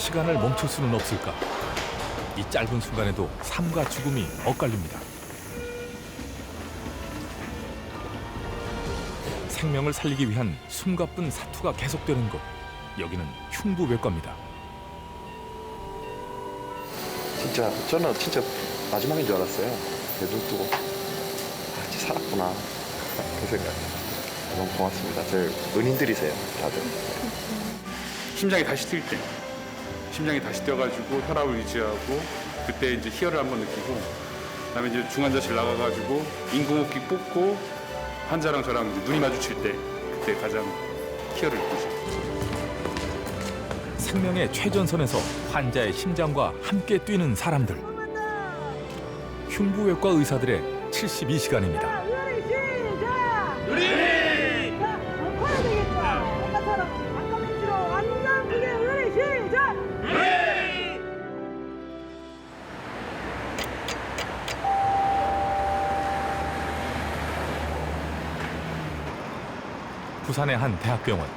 시간을 멈출 수는 없을까? 이 짧은 순간에도 삶과 죽음이 엇갈립니다. 생명을 살리기 위한 숨가쁜 사투가 계속되는 곳. 여기는 흉부외과입니다. 저는 진짜 마지막인 줄 알았어요. 눈 뜨고 진짜 살았구나 그 생각. 너무 고맙습니다. 저희 은인들이세요, 다들. 심장이 다시 뛸 때, 심장이 다시 뛰어가지고 혈압을 유지하고 그때 이제 희열을 한번 느끼고, 그다음에 이제 중환자실 나가가지고 인공호흡기 뽑고 환자랑 저랑 이제 눈이 마주칠 때 그때 가장 희열을 느끼죠. 생명의 최전선에서 환자의 심장과 함께 뛰는 사람들. 흉부외과 의사들의 72시간입니다. 부산의 한 대학병원.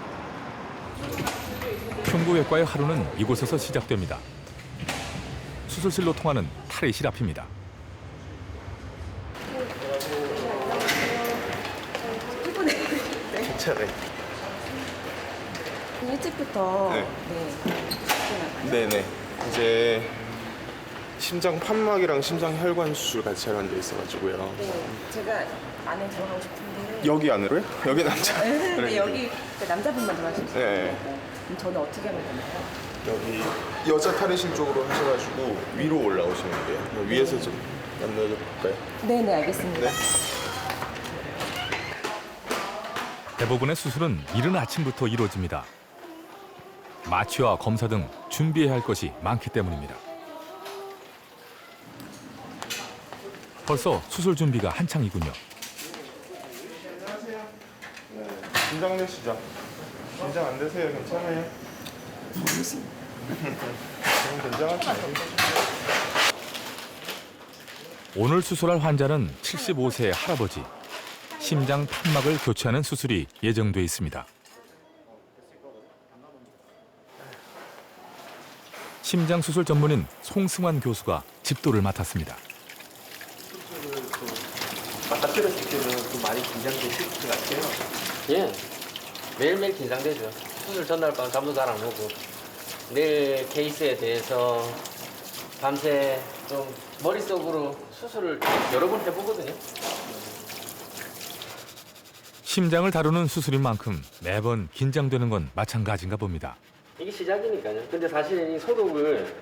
흉부외과의 하루는 이곳에서 시작됩니다. 수술실로 통하는 탈의실 앞입니다. 괜찮아요. 일찍부터 네. 네. 네네. 이제 심장 판막이랑 심장 혈관 수술 같이 하는 데 있어가지고요. 네. 제가 안에 들어가고 싶은데 여기 안으로요? 여기 남자. 네, 근데 여기 그 남자분만 들어가실 수 있어요. 네. 그럼 저는 어떻게 하면 되나요? 여기 여자 탈의실 쪽으로 하셔가지고 위로 올라오시면 돼요. 위에서 좀 만나볼까요? 네네 알겠습니다. 네. 대부분의 수술은 이른 아침부터 이루어집니다. 마취와 검사 등 준비해야 할 것이 많기 때문입니다. 벌써 수술 준비가 한창이군요. 긴장 되시죠? 긴장 안 되세요? 괜찮아요? 모르겠습니다. 긴장하지 마세요. 오늘 수술할 환자는 75세의 할아버지. 심장 판막을 교체하는 수술이 예정돼 있습니다. 심장 수술 전문인 송승환 교수가 집도를 맡았습니다. 아까 들었을 때는 좀 많이 긴장되실 것 같아요. 예, 매일매일 긴장되죠. 수술 전날 밤 잠도 잘 안 오고 내일 케이스에 대해서 밤새 좀 머릿속으로 수술을 여러 번 해보거든요. 심장을 다루는 수술인 만큼 매번 긴장되는 건 마찬가지인가 봅니다. 이게 시작이니까요. 근데 사실 이 소독을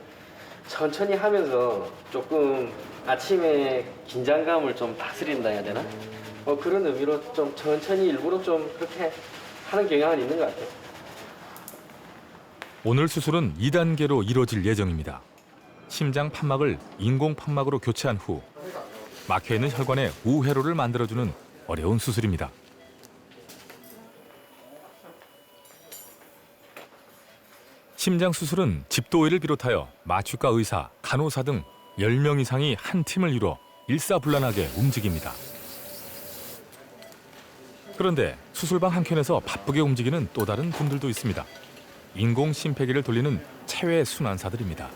천천히 하면서 조금 아침에 긴장감을 좀 다스린다 해야 되나? 그런 의미로 좀 천천히 일부러 좀 그렇게 하는 경향은 있는 것 같아요. 오늘 수술은 2단계로 이루어질 예정입니다. 심장 판막을 인공 판막으로 교체한 후 막혀있는 혈관에 우회로를 만들어주는 어려운 수술입니다. 심장 수술은 집도의를 비롯하여 마취과 의사, 간호사 등 10명 이상이 한 팀을 이뤄 일사불란하게 움직입니다. 그런데 수술방 한켠에서 바쁘게 움직이는 또 다른 분들도 있습니다. 인공 심폐기를 돌리는 체외 순환사들입니다.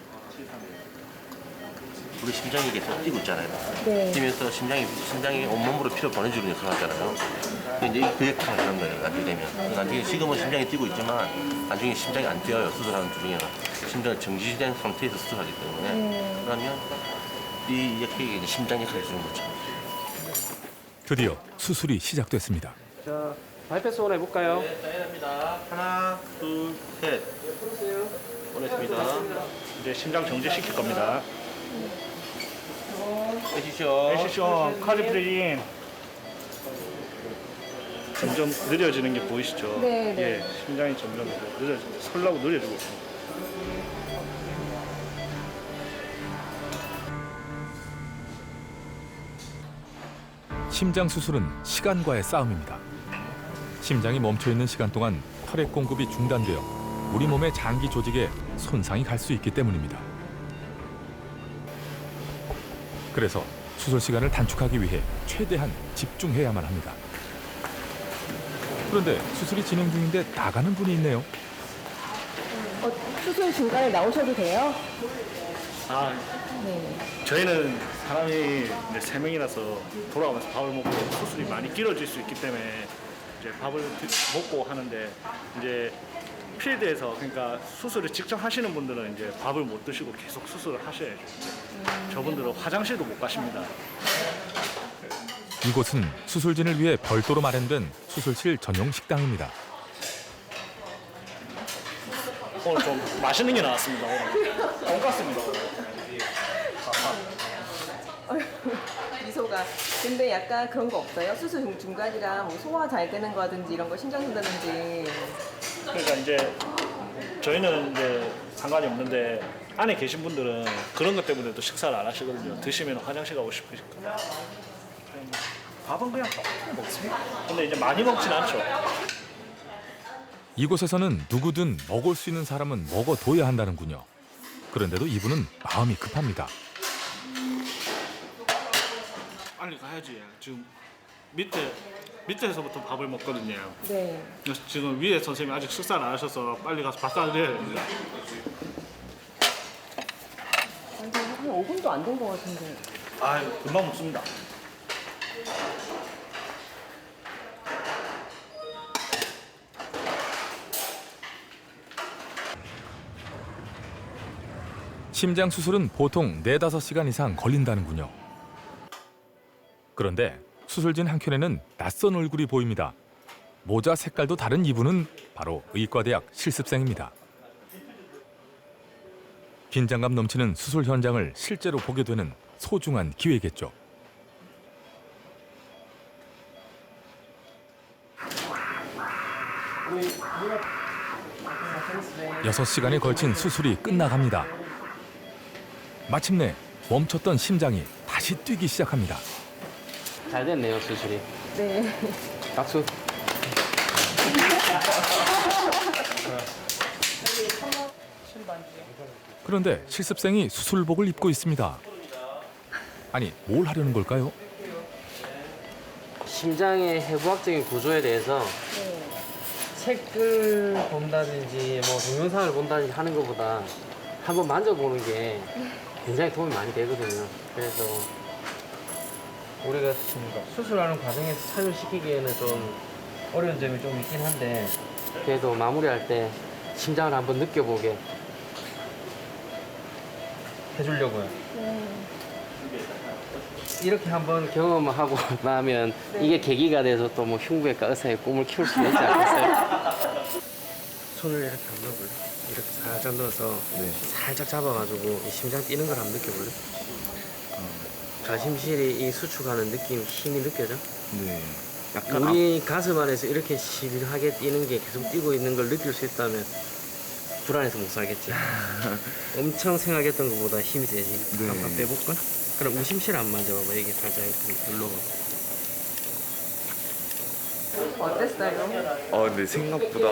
우리 심장이 계속 뛰고 있잖아요. 네. 뛰면서 심장이 온몸으로 피를 보내주는 역할을 하잖아요. 근데 이제 그 역할을 하는 거예요, 나중에 되면. 나중에 지금은 심장이 뛰고 있지만 나중에 심장이 안 뛰어요, 수술하는 중에는. 심장이 정지된 상태에서 수술하기 때문에. 그러면 이 역할이 이제 심장 역할을 해주는 거죠. 드디어 수술이 시작됐습니다. 자, 바이패스 온 해볼까요? 네, 사인합니다. 하나, 둘, 셋. 보냈습니다. 이제 심장 정지시킬 겁니다. 빼시죠. 내시죠. 카드 프레인. 점점 느려지는 게 보이시죠? 네, 네. 예, 심장이 점점 느려지고 설라고 느려지고 있습니다. 심장 수술은 시간과의 싸움입니다. 심장이 멈춰있는 시간 동안 혈액 공급이 중단되어 우리 몸의 장기 조직에 손상이 갈 수 있기 때문입니다. 그래서 수술 시간을 단축하기 위해 최대한 집중해야만 합니다. 그런데 수술이 진행 중인데 나가는 분이 있네요. 수술 중간에 나오셔도 돼요? 아, 네. 저희는 사람이 이제 3명이라서 돌아가면서 밥을 먹고 수술이 많이 길어질 수 있기 때문에 이제 밥을 먹고 하는데 이제 필드에서 그러니까 수술을 직접 하시는 분들은 이제 밥을 못 드시고 계속 수술을 하셔야죠. 저분들은 화장실도 못 가십니다. 이곳은 수술진을 위해 별도로 마련된 수술실 전용 식당입니다. 오늘 좀 맛있는 게 나왔습니다. 오늘 돈가스입니다. 미소가. 근데 약간 그런 거 없어요? 수술 중간이라 뭐 소화 잘 되는 거라든지 이런 거 신경 쓴다든지. 그러니까 이제 저희는 이제 상관이 없는데 안에 계신 분들은 그런 것 때문에도 식사를 안 하시거든요. 드시면 화장실 가고 싶으니까. 밥은 그냥 똑같이 먹습니다. 근데 이제 많이 먹진 않죠. 이곳에서는 누구든 먹을 수 있는 사람은 먹어둬야 한다는군요. 그런데도 이분은 마음이 급합니다. 빨리 가야지. 지금 밑에서부터 밥을 먹거든요. 네. 그래서 지금 위에 선생님이 아직 식사를 안 하셔서 빨리 가서 밥 사드려야 됩니다. 아니, 한 5분도 안 된 거 같은데. 아, 금방 먹습니다. 심장 수술은 보통 4-5시간 이상 걸린다는군요. 그런데 수술진 한켠에는 낯선 얼굴이 보입니다. 모자 색깔도 다른 이분은 바로 의과대학 실습생입니다. 긴장감 넘치는 수술 현장을 실제로 보게 되는 소중한 기회겠죠. 6시간에 걸친 수술이 끝나갑니다. 마침내 멈췄던 심장이 다시 뛰기 시작합니다. 잘 됐네요, 수술이. 네. 박수. 그런데 실습생이 수술복을 입고 있습니다. 아니, 뭘 하려는 걸까요? 심장의 해부학적인 구조에 대해서 책을 본다든지 뭐 동영상을 본다든지 하는 것보다 한번 만져보는 게 굉장히 도움이 많이 되거든요. 그래서 우리가 수술하는 과정에서 참여시키기에는 좀 어려운 점이 좀 있긴 한데 그래도 마무리할 때 심장을 한번 느껴보게 해주려고요. 이렇게 한번 경험하고 나면 이게 계기가 돼서 또 뭐 흉부외과 의사의 꿈을 키울 수 있지 않겠어요? 손을 이렇게 한번 넣어볼래? 이렇게 살짝 넣어서 살짝 잡아가지고 이 심장 뛰는 걸 한번 느껴볼래? 가심실이 이 수축하는 느낌, 힘이 느껴져? 네. 우리 가슴 안에서 이렇게 시비하게 뛰는 게 계속 뛰고 있는 걸 느낄 수 있다면 불안해서 못 살겠지. 엄청 생각했던 것보다 힘이 세지. 네. 한번 빼볼까? 그럼 우심실 안 만져봐봐. 이게 살짝 이렇게 눌러봐. 어땠어요? 근데 생각보다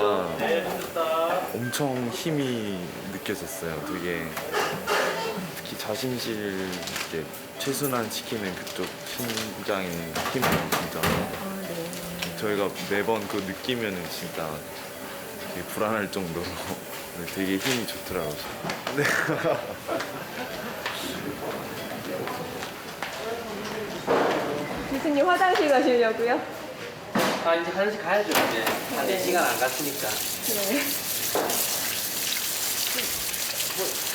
엄청 힘이 느껴졌어요. 되게 특히 자심실 이렇게 최순환 시키는 그쪽 심장의 힘이 진짜 저희가 매번 그거 느끼면은 진짜 되게 불안할 정도로 되게 힘이 좋더라고요. 네. 교수님 화장실 가시려고요? 아 이제 화장실 가야죠. 이제 한 4시간 안 갔으니까. 네.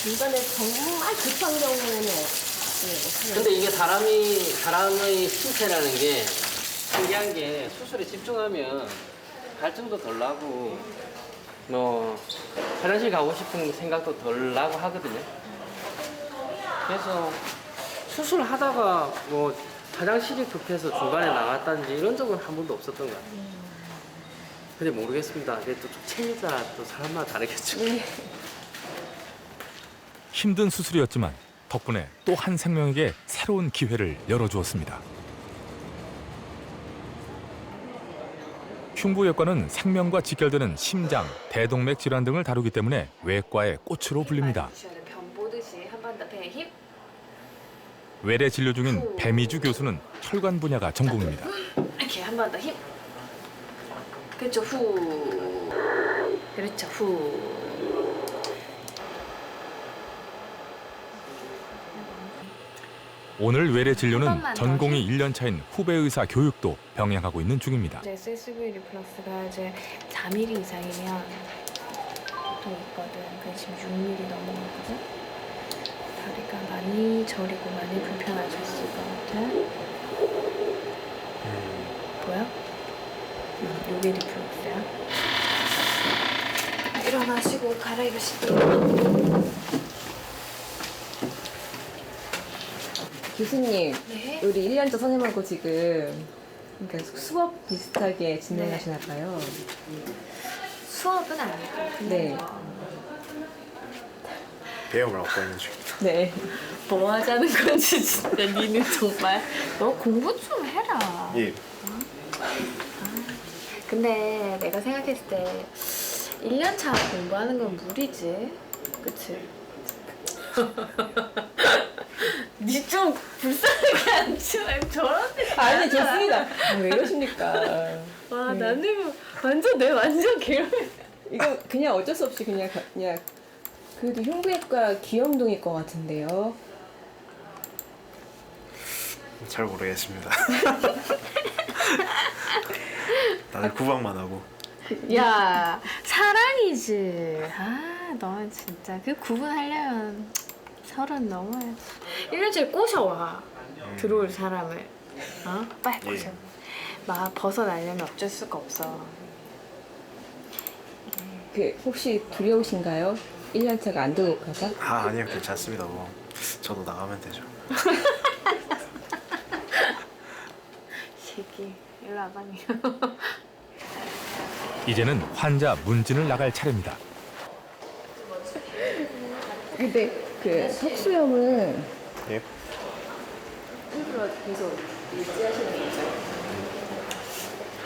중간에 정말 급한 경우에는 어떻게 근데 이게 사람의 신체라는 게 신기한 게 수술에 집중하면 갈증도 덜 나고 뭐 화장실 가고 싶은 생각도 덜 나고 하거든요. 그래서 수술하다가 뭐 화장실이 급해서 중간에 나갔다든지 이런 적은 한 번도 없었던 것 같아요. 근데 모르겠습니다. 근데 또 좀 체질따라 또 사람마다 다르겠죠. 힘든 수술이었지만 덕분에 또 한 생명에게 새로운 기회를 열어주었습니다. 흉부외과는 생명과 직결되는 심장, 대동맥 질환 등을 다루기 때문에 외과의 꽃으로 불립니다. 병 보듯이 한 번 더 배에 힘. 외래 진료 중인 배미주 교수는 혈관 분야가 전공입니다. 이렇게 한 번 더 힘. 그렇죠. 후. 그렇죠. 후. 오늘 외래 한 진료는 번만 더 전공이 1년 차인 후배 의사 교육도 병행하고 있는 중입니다. 이제 SSV 리플러스가 이제 4mm 이상이면 보통 있거든. 그 지금 6mm 넘어가거든. 다리가 많이 저리고 많이 불편하셨을 것 같아. 보여? 요게 리플러스야. 일어나시고 갈아입으시고. 교수님, 네. 우리 1년차 선생님하고 지금 그러니까 수업 비슷하게 진행하시나 봐요. 수업은 아니고. 네. 배움을 얻고 있는 중입니다. 네. 뭐 하자는 건지 진짜 니는 정말 너 공부 좀 해라. 예. 근데 내가 생각했을 때 1년차 공부하는 건 무리지. 그치? 니 좀 불쌍하게 앉지 말고 저런 데 아니, 좋습니다. 왜 이러십니까? 와 네. 나는 완전 내 완전 괴로워. 이거 그냥 어쩔 수 없이 그냥 그래도 흉부외과 기염동일 것 같은데요. 잘 모르겠습니다. 다들 구박만 하고. 야 사랑이지. 너 진짜 그 구분하려면 30 넘어야지. 1년째 꼬셔와. 들어올 사람을. 빨리 꼬셔. 막 벗어나려면 어쩔 수가 없어. 혹시 두려우신가요? 1년차가 안 들어올까봐? 아니요, 괜찮습니다. 뭐 저도 나가면 되죠. 새끼 일로 와봐니. 이제는 환자 문진을 나갈 차례입니다. 근데 그 석수염은 예. 일부러 계속 유지하시는 거죠?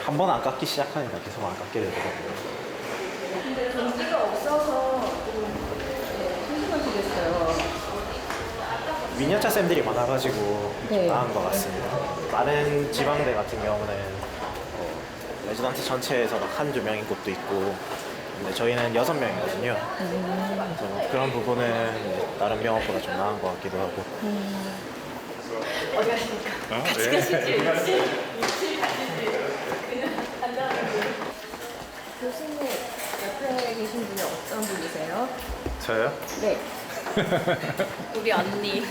한 번 안 깎기 시작하니까 계속 안 깎게 되더라고요. 근데 동기가 없어서 좀 심심하시겠어요. 민년차 쌤들이 많아가지고 네. 나은 것 같습니다. 다른 지방대 같은 경우는 레지던트 전체에서 막 한두 명인 곳도 있고, 근데 저희는 6명이거든요. 그래서 그런 부분은 이제 다른 병원보다 좀 나은 것 같기도 하고. 어디 가십니까? 같이 가시지. 교수님 옆에 계신 분이 어떤 분이세요? 저요? 네. 우리 언니.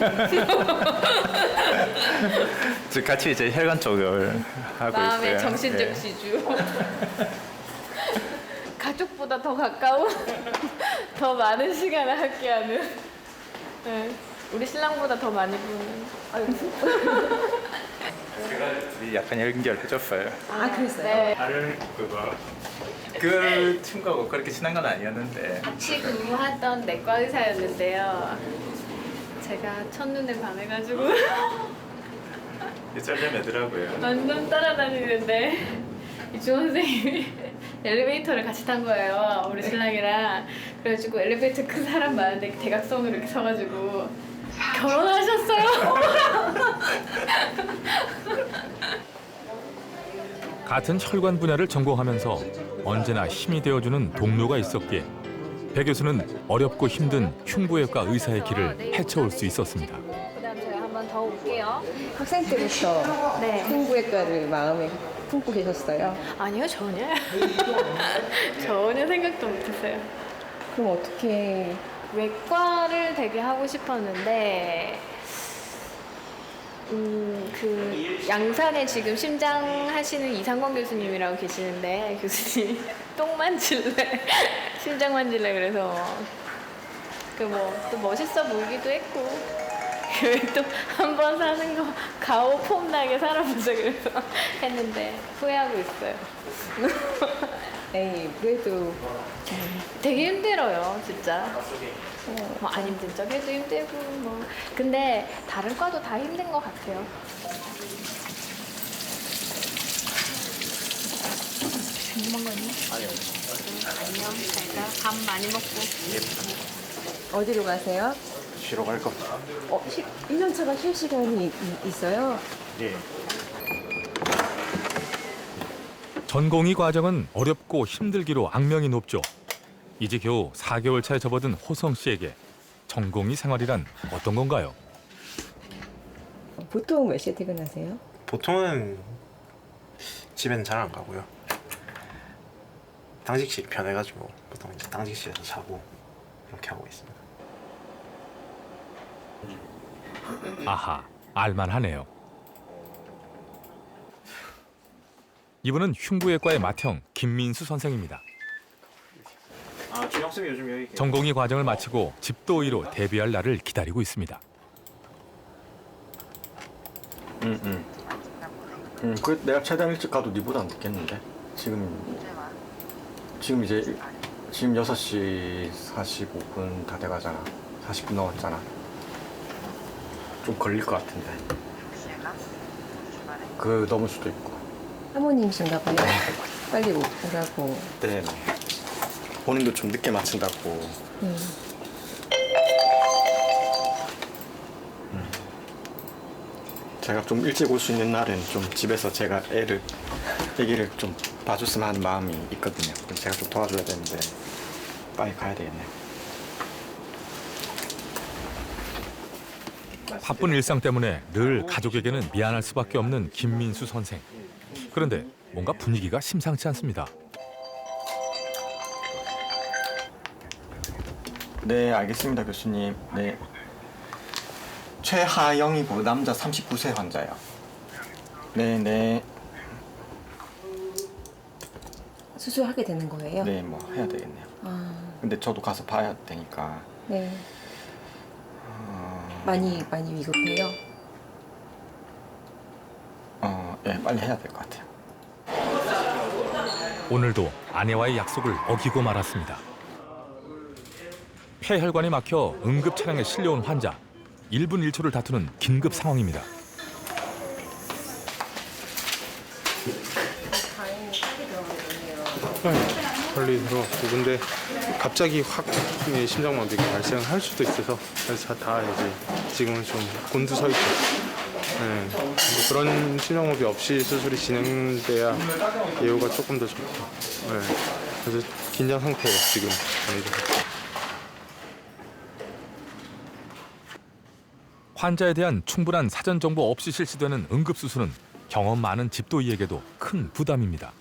저 같이 이제 혈관 쪽을 하고 마음의 있어요. 정신적 예. 지주. 가족보다 더 가까운, 더 많은 시간을 함께하는. 네. 우리 신랑보다 더 많이 보는. 제가 약간 연결해줬어요. 아, 그랬어요? 네. 다른 그 친구하고 그렇게 친한 건 아니었는데 같이 근무하던 내과 의사였는데요. 제가 첫눈에 반해가지고 쩔려매더라고요. 완전 따라다니는데 이 주원 선생님이 엘리베이터를 같이 탄 거예요. 우리 신랑이랑. 그래가지고 엘리베이터 큰 사람 많은데 대각선으로 이렇게 서가지고 결혼하셨어요? 같은 혈관 분야를 전공하면서 언제나 힘이 되어주는 동료가 있었기에 배 교수는 어렵고 힘든 흉부외과 의사의 길을 헤쳐올 수 있었습니다. 그다음 제가 한 번 더 올게요. 학생 때부터 네. 흉부외과를 마음에 품고 계셨어요? 아니요 전혀. 전혀 생각도 못했어요. 그럼 어떻게 외과를 되게 하고 싶었는데 그 양산에 지금 심장 하시는 이상권 교수님이라고 계시는데 교수님 똥 만질래 심장 만질래 그래서 그 뭐 또 멋있어 보이기도 했고 또 한 번 사는 거 가오 폼나게 살아보자 그래서 했는데 후회하고 있어요. 에이 그래도 되게 힘들어요 진짜. 뭐 안 힘든 척 해도 힘들고 뭐 근데 다른 과도 다 힘든 것 같아요. 궁금한 거 있니? 아니요. 안녕 잘가 밥 많이 먹고. 어디로 가세요? 쉬러 갈 겁니다. 1년차가 쉴 시간이 있어요? 예. 전공의 과정은 어렵고 힘들기로 악명이 높죠. 이제 겨우 4개월 차에 접어든 호성 씨에게 전공의 생활이란 어떤 건가요? 보통 몇 시에 퇴근하세요? 보통은 집에는 잘 안 가고요. 당직실이 편해가지고 보통 이제 당직실에서 자고 이렇게 하고 있습니다. 아하, 알만하네요. 이분은 흉부외과의 맏형 김민수 선생입니다. 아, 준혁 쌤이 요즘 여기 계세요? 전공의 과정을 마치고 집도의로 데뷔할 날을 기다리고 있습니다. 그 내가 최대한 일찍 가도 니보다 안 늦겠는데. 지금 이제 지금 6시 45분 다 돼가잖아. 40분 넘었잖아. 좀 걸릴 것 같은데. 그 넘을 수도 있고. 사모님이신가 봐요. 빨리 오라고. 네. 본인도 좀 늦게 마친다고. 제가 좀 일찍 올 수 있는 날은 좀 집에서 제가 애기를 좀 봐줬으면 하는 마음이 있거든요. 그럼 제가 좀 도와줘야 되는데 빨리 가야 되겠네요. 바쁜 일상 때문에 늘 가족에게는 미안할 수밖에 없는 김민수 선생. 그런데 뭔가 분위기가 심상치 않습니다. 네, 알겠습니다, 교수님. 네. 최하영이고 남자 39세 환자요. 네. 수술하게 되는 거예요? 네, 뭐 해야 되겠네요. 근데 저도 가서 봐야 되니까. 네. 많이 위급해요? 예, 빨리 해야 될 것 같아요. 오늘도 아내와의 약속을 어기고 말았습니다. 폐혈관이 막혀 응급 차량에 실려온 환자. 1분 1초를 다투는 긴급 상황입니다. 빨리 들어왔고 근데 갑자기 확 심장마비가 발생할 수도 있어서 그래서 다 이제 지금은 좀 곤두서 있죠. 네. 뭐 그런 심장마비 없이 수술이 진행돼야 예후가 조금 더 좋고. 네. 그래서 긴장 상태예요 지금. 환자에 대한 충분한 사전 정보 없이 실시되는 응급수술은 경험 많은 집도의에게도 큰 부담입니다.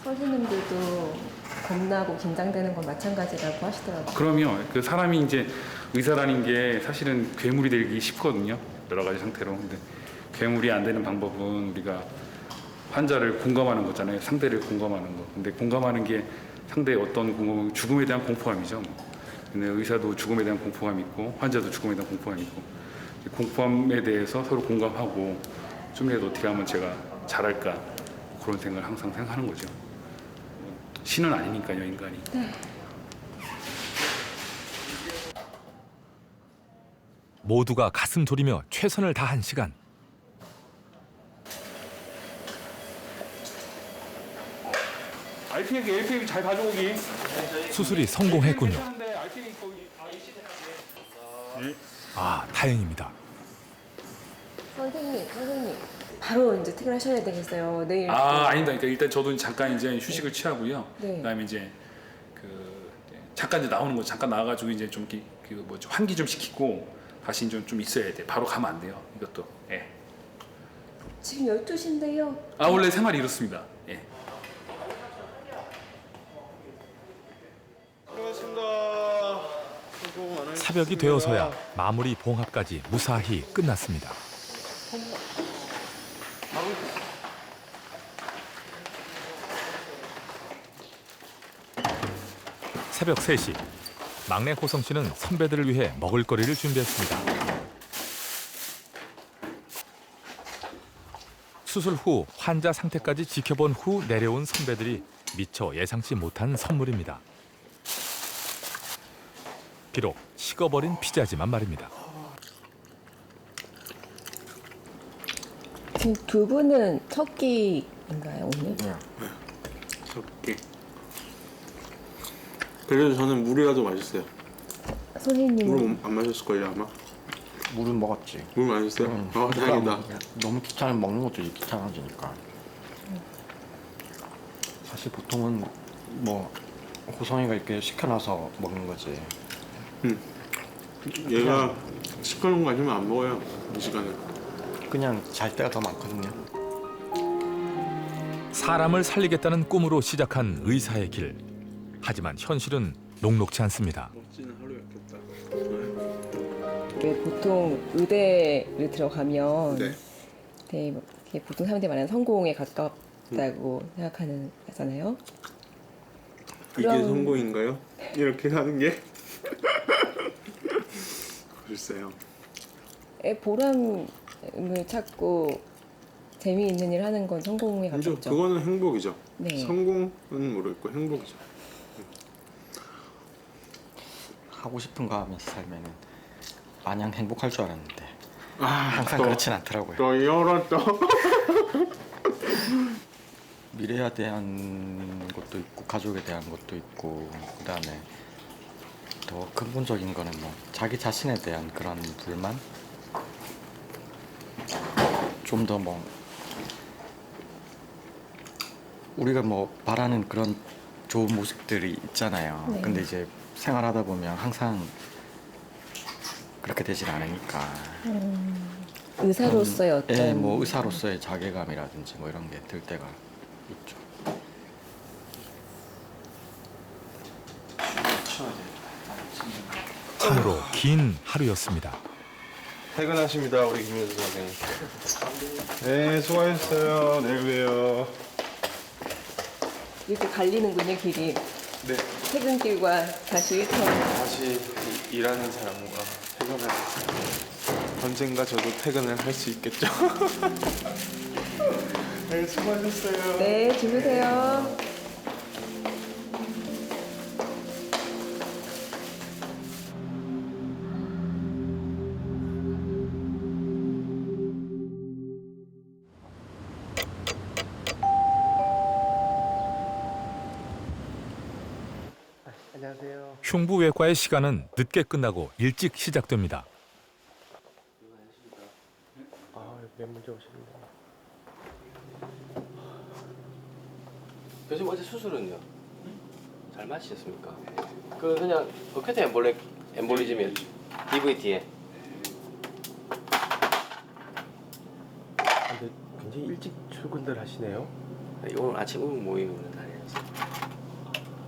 선생님들도 겁나고 긴장되는 건 마찬가지라고 하시더라고요. 그러면 그 사람이 이제 의사라는 게 사실은 괴물이 되기 쉽거든요. 여러 가지 상태로. 근데 괴물이 안 되는 방법은 우리가 환자를 공감하는 거잖아요. 상대를 공감하는 거. 근데 공감하는 게 상대의 어떤 공감, 죽음에 대한 공포감이죠. 근데 의사도 죽음에 대한 공포감이 있고 환자도 죽음에 대한 공포감이 있고 공포감에 대해서 서로 공감하고 좀이라도 어떻게 하면 제가 잘할까 그런 생각을 항상 생각하는 거죠. 신은 아니니까요, 인간이. 네. 모두가 가슴 졸이며 최선을 다한 시간. RPA 잘 가져오기. 수술이 성공했군요. 아, 다행입니다. 선생님. 바로 이제 퇴근하셔야 되겠어요. 내일. 아니다. 그러니까 일단 저도 잠깐 이제 휴식을 취하고요. 네. 그다음에 이제 잠깐 이제 나오는 거 잠깐 나와가지고 이제 좀 환기 좀 시키고 다시 좀 있어야 돼. 바로 가면 안 돼요. 이것도. 예. 지금 12시인데요. 원래 생활이 이렇습니다. 예. 새벽이 되어서야 마무리 봉합까지 무사히 끝났습니다. 새벽 3시, 막내 호성 씨는 선배들을 위해 먹을거리를 준비했습니다. 수술 후 환자 상태까지 지켜본 후 내려온 선배들이 미처 예상치 못한 선물입니다. 비록 식어버린 피자지만 말입니다. 지금 두 분은 첫 끼인가요 오늘? 네. 적게. 그래도 저는 물이라도 맛있어요. 선생님은? 물 안 마셨을걸요 아마? 물은 먹었지. 물 마셨어요? 다행이다. 너무 귀찮으면 먹는 것도 이제 귀찮아지니까. 사실 보통은 뭐 호성이가 이렇게 시켜놔서 먹는 거지. 얘가 시끄러운 거 아니면 안 먹어요 이 시간에. 그냥 잘 때가 더 많거든요. 사람을 살리겠다는 꿈으로 시작한 의사의 길. 하지만 현실은 녹록지 않습니다. 왜 보통 의대를 들어가면 네. 되게 보통 사람들이 말하는 성공에 가깝다고 생각하는 하잖아요. 이게 그럼- 성공인가요? 이렇게 하는 게? 글쎄요. 보람을 찾고 재미있는 일 하는 건 성공에 그죠? 가깝죠. 그거는 행복이죠. 네. 성공은 모르겠고 행복이죠. 하고 싶은 거 하면서 살면은 마냥 행복할 줄 알았는데 아, 항상 또- 그렇진 않더라고요. 또 이런 또 미래에 대한 것도 있고 가족에 대한 것도 있고 그다음에 더 근본적인 거는 뭐 자기 자신에 대한 그런 불만, 좀 더 뭐 우리가 뭐 바라는 그런 좋은 모습들이 있잖아요. 네. 근데 이제 생활하다 보면 항상 그렇게 되질 않으니까. 의사로서의 어떤 예, 뭐 의사로서의 자괴감이라든지 뭐 이런 게 들 때가 있죠. 참으로 긴 하루였습니다. 퇴근하십니다, 우리 김현수 선생님. 네, 수고하셨어요. 내일 봬요. 이렇게 갈리는군요, 길이. 네. 퇴근길과 다시 일터로. 다시 일하는 사람과 퇴근을 언젠가 저도 퇴근을 할 수 있겠죠. 네, 수고하셨어요. 네, 주무세요. 흉부외과의 시간은 늦게 끝나고 일찍 시작됩니다. 교수님 어제 수술은요? 잘 마치셨습니까? 그 그냥 어깨트 엠볼리즘이에요. DVT에. 근데 굉장히 일찍 출근들 하시네요. 오늘 아침 의무 모임을 다녀서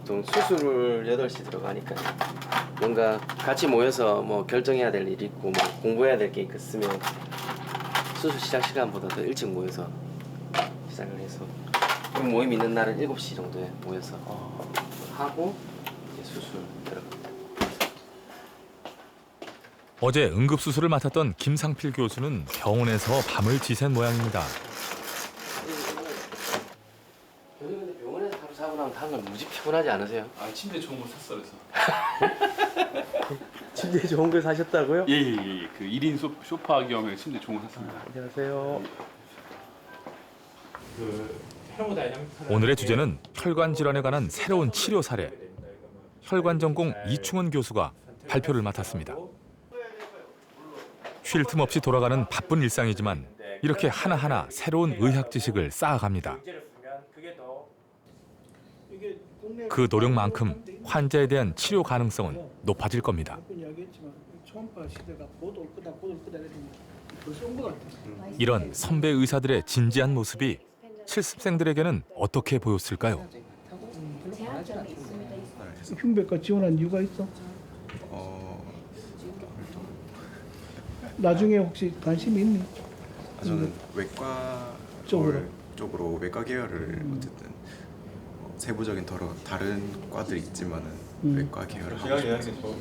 좀 수술을 8시 들어가니까 뭔가 같이 모여서 뭐 결정해야 될 일이 있고 뭐 공부해야 될 게 있으면 수술 시작 시간보다 더 일찍 모여서 시작을 해서 모임 있는 날은 7시 정도에 모여서 하고 이제 수술 들어갑니다. 어제 응급수술을 맡았던 김상필 교수는 병원에서 밤을 지샌 모양입니다. 요즘 근데 병원에서 하루 자고 나면 다음날 무지 피곤하지 않으세요? 아 침대 좋은 거 샀어 그래서. 침대 좋은 걸 사셨다고요? 예예예. 그 1인 소파 겸 침대 좋은 거 샀습니다. 안녕하세요. 오늘의 주제는 혈관 질환에 관한 새로운 치료 사례. 혈관 전공 이충원 교수가 발표를 맡았습니다. 쉴 틈 없이 돌아가는 바쁜 일상이지만 이렇게 하나하나 새로운 의학 지식을 쌓아갑니다. 그 노력만큼 환자에 대한 치료 가능성은 높아질 겁니다. 이런 선배 의사들의 진지한 모습이 실습생들에게는 어떻게 보였을까요? 흉배과 지원한 이유가 있어? 나중에 혹시 관심이 있니? 저는 외과 쪽으로 외과 계열을 어쨌든 세부적인 다른 과들이 있지만은 외과 계열을 하고 싶어서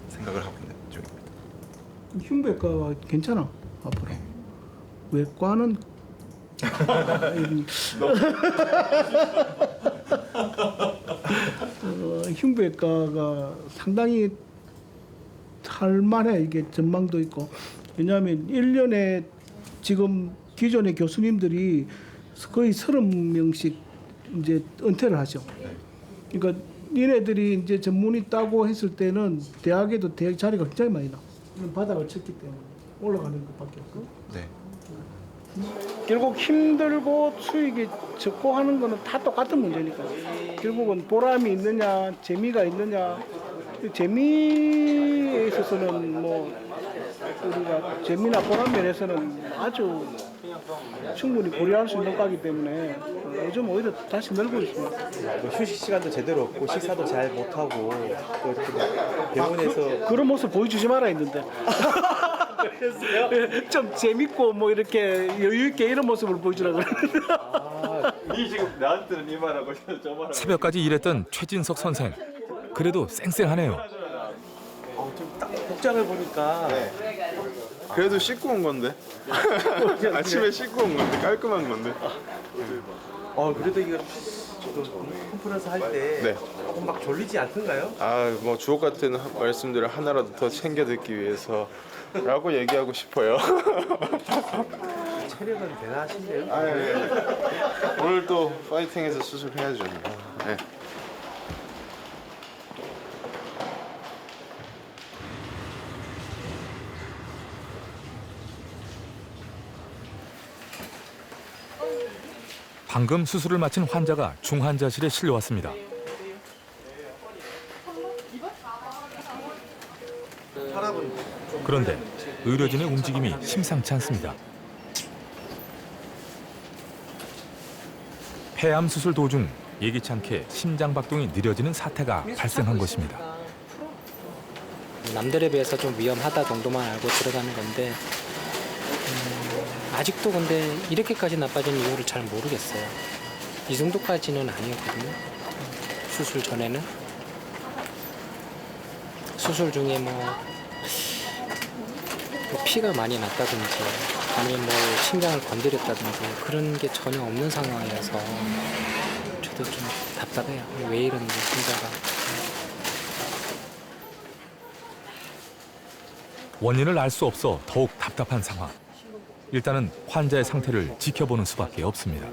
생각을 하고 있는 중입니다. 흉배과가 괜찮아 앞으로. 외과는 흉배과가 상당히 할만해. 이게 전망도 있고. 왜냐하면 1년에 지금 기존의 교수님들이 거의 30명씩 이제 은퇴를 하죠. 그러니까 니네들이 이제 전문의 따고 했을 때는 대학에도 자리가 굉장히 많이 나. 바닥을 쳤기 때문에 올라가는 것밖에 없고. 네. 결국 힘들고 수익이 적고 하는 거는 다 똑같은 문제니까. 결국은 보람이 있느냐, 재미가 있느냐. 재미에 있어서는 뭐 우리가 재미나 보람 면에서는 아주 충분히 고려할 수 있는 거기 때문에 요즘 오히려 다시 늘고 있습니다. 휴식 시간도 제대로 없고 식사도 잘 못하고 또 이렇게 병원에서 그런 모습 보여주지 말아 했는데. 좀 재밌고 뭐 이렇게 여유 있게 이런 모습을 보여주라고 그러는데. 니 지금 나한테는 이 말하고 저 말하고. 새벽까지 일했던 최진석 선생. 그래도 쌩쌩하네요. 좀딱 복장을 보니까 그래도 씻고 온 건데. 아침에 씻고 온 건데 깔끔한 건데. 그래도 이거 컨퍼런스 할 때 네. 조금 막 졸리지 않던가요? 아, 뭐 주옥 같은 말씀들을 하나라도 더 챙겨 듣기 위해서라고 얘기하고 싶어요. 체력은 대단하신데요? 아, 예. 오늘 또 파이팅해서 수술해야죠. 네. 방금 수술을 마친 환자가 중환자실에 실려왔습니다. 그런데 의료진의 움직임이 심상치 않습니다. 폐암 수술 도중 예기치 않게 심장 박동이 느려지는 사태가 발생한 것입니다. 남들에 비해서 좀 위험하다 정도만 알고 들어가는 건데 아직도 근데 이렇게까지 나빠진 이유를 잘 모르겠어요. 이 정도까지는 아니었거든요. 수술 전에는. 수술 중에 뭐 피가 많이 났다든지 아니면 뭐 심장을 건드렸다든지 그런 게 전혀 없는 상황이어서 저도 좀 답답해요. 왜 이런지 심자가. 원인을 알 수 없어 더욱 답답한 상황. 일단은 환자의 상태를 지켜보는 수밖에 없습니다.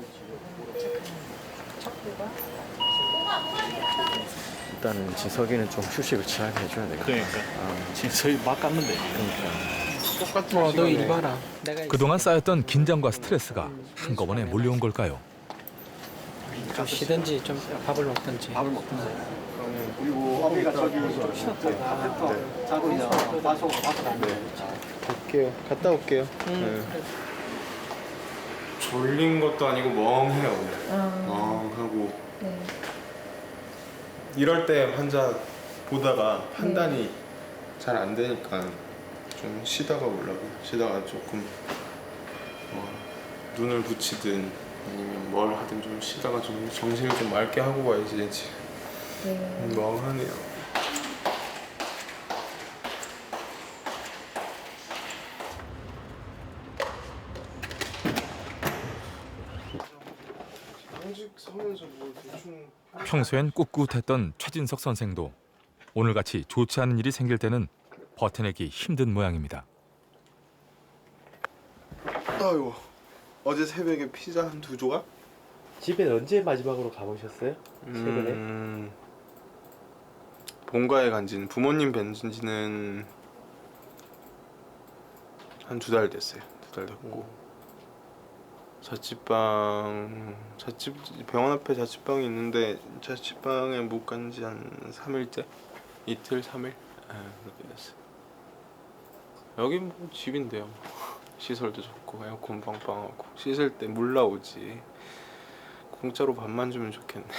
일단은 진석이는 좀 휴식을 잘 해줘야 되겠다. 그러니까 진석이 막 깠는데. 똑같은 너 이리 봐라. 그동안 쌓였던 긴장과 스트레스가 한꺼번에 몰려온 걸까요? 좀 쉬든지 좀 밥을 먹든지. 그리고 어미가 저기 좀 쉬었대. 자고 있어. 봐서 갈게요. 갔다 올게요. 졸린 것도 아니고 멍해요. 멍하고. 이럴 때 환자 보다가 판단이 잘 안 되니까 좀 쉬다가 오려고. 쉬다가 조금 눈을 붙이든 아니면 뭘 하든 좀 쉬다가 좀 정신을 좀 맑게 하고 와야지. 멍하네요. 평소엔 꿋꿋했던 최진석 선생도 오늘같이 좋지 않은 일이 생길 때는 버텨내기 힘든 모양입니다. 아유, 어제 새벽에 피자 한 2조각? 집에 언제 마지막으로 가보셨어요? 최근에? 본가에 간 지는 부모님 뵌 지는 한 2달 됐어요. 2달 됐고 병원 앞에 자취방이 있는데 자취방에 못 간 지 한 3일째? 이틀, 3일? 그렇게 됐어요. 여긴 뭐 집인데요. 시설도 좋고 에어컨 빵빵하고 씻을 때 물 나오지. 공짜로 밥만 주면 좋겠네요.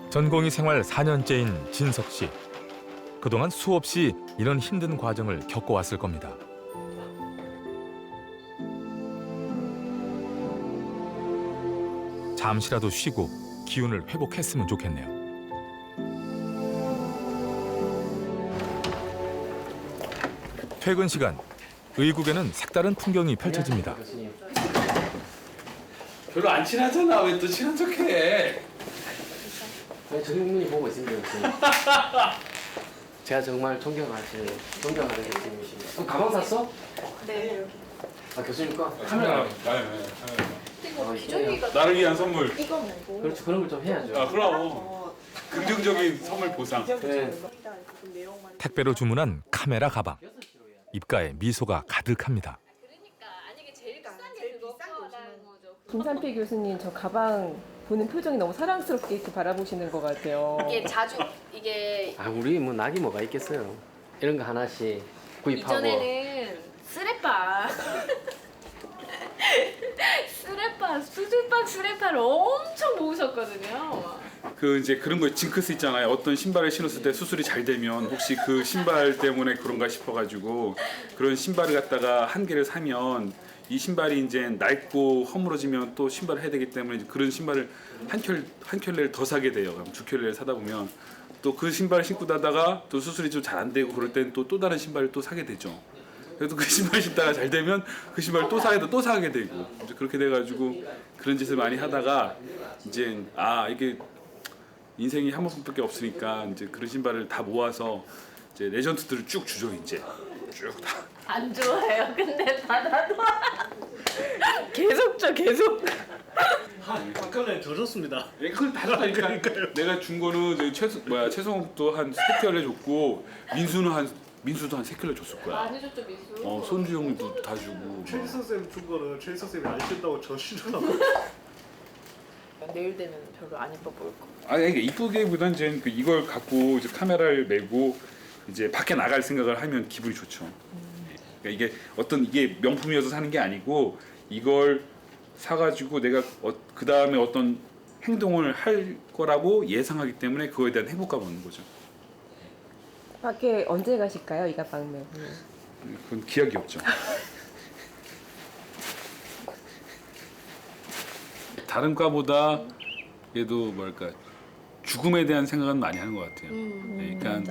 전공의 생활 4년째인 진석 씨. 그동안 수없이 이런 힘든 과정을 겪어왔을 겁니다. 잠시라도 쉬고 기운을 회복했으면 좋겠네요. 퇴근 시간, 의국에는 색다른 풍경이 펼쳐집니다. 별로 안 친하잖아. 왜 또 친한 척해? 전 국민이 보고 있습니다, 교수님. 제가 정말 존경하는 교수님이십니다. 가방 샀어? 네, 여기. 아, 교수님 거? 카메라. 나를 위한 선물. 이거 말고. 그렇죠, 그런 걸 좀 해야죠. 아, 그럼. 긍정적인 선물 보상. 네. 택배로 주문한 카메라 가방. 입가에 미소가 가득합니다. 김산필 교수님 저 가방 보는 표정이 너무 사랑스럽게 이렇게 바라보시는 것 같아요. 이게 자주 이게 아 우리 뭐 낙이 뭐가 있겠어요. 이런 거 하나씩 구입하고. 이전에는 쓰레빠 수술빵 엄청 모으셨거든요. 그 이제 그런 거 징크스 있잖아요. 어떤 신발을 신었을 때 수술이 잘 되면 혹시 그 신발 때문에 그런가 싶어가지고 그런 신발을 갖다가 한 개를 사면 이 신발이 이제 낡고 허물어지면 또 신발을 해야 되기 때문에 그런 신발을 한 켤레를 더 사게 돼요. 그럼 두 켤레를 사다 보면 또 그 신발을 신고 다다가 또 수술이 좀 잘 안 되고 그럴 때는 또 다른 신발을 또 사게 되죠. 그래도 그 신발 신다가 잘 되면 그 신발을 또 사게 되고 이제 그렇게 돼가지고 그런 짓을 많이 하다가 이제 이게 인생이 한 번밖에 없으니까 이제 그런 신발을 다 모아서 이제 레전드들을 쭉 주죠. 이제 쭉 다. 안 좋아해요. 근데 받아도 계속 줘 계속. 아까는 더 줬습니다. 그걸 다 줬다니까. 내가 준 거는 최성욱도 한 3켤레 줬고 민수도 한 3켤레 줬을 거야. 많이 줬죠 민수. 손주 형도 다 주고. 최희선 쌤 준 거는 최희선 쌤이 안 쓴다고 저 싫어하고. 내일 되면 별로 안 예뻐 보일 거. 아니 이게 이쁘게보단 이제 이걸 갖고 이제 카메라를 메고 이제 밖에 나갈 생각을 하면 기분이 좋죠. 그러니까 이게 명품이어서 사는 게 아니고 이걸 사가지고 내가 그 다음에 어떤 행동을 할 거라고 예상하기 때문에 그거에 대한 행복감 얻는 거죠. 밖에 언제 가실까요? 이 가방 메고. 그건 기억이 없죠. 다른 과보다 얘도 뭐랄까 죽음에 대한 생각은 많이 하는 것 같아요. 그러니까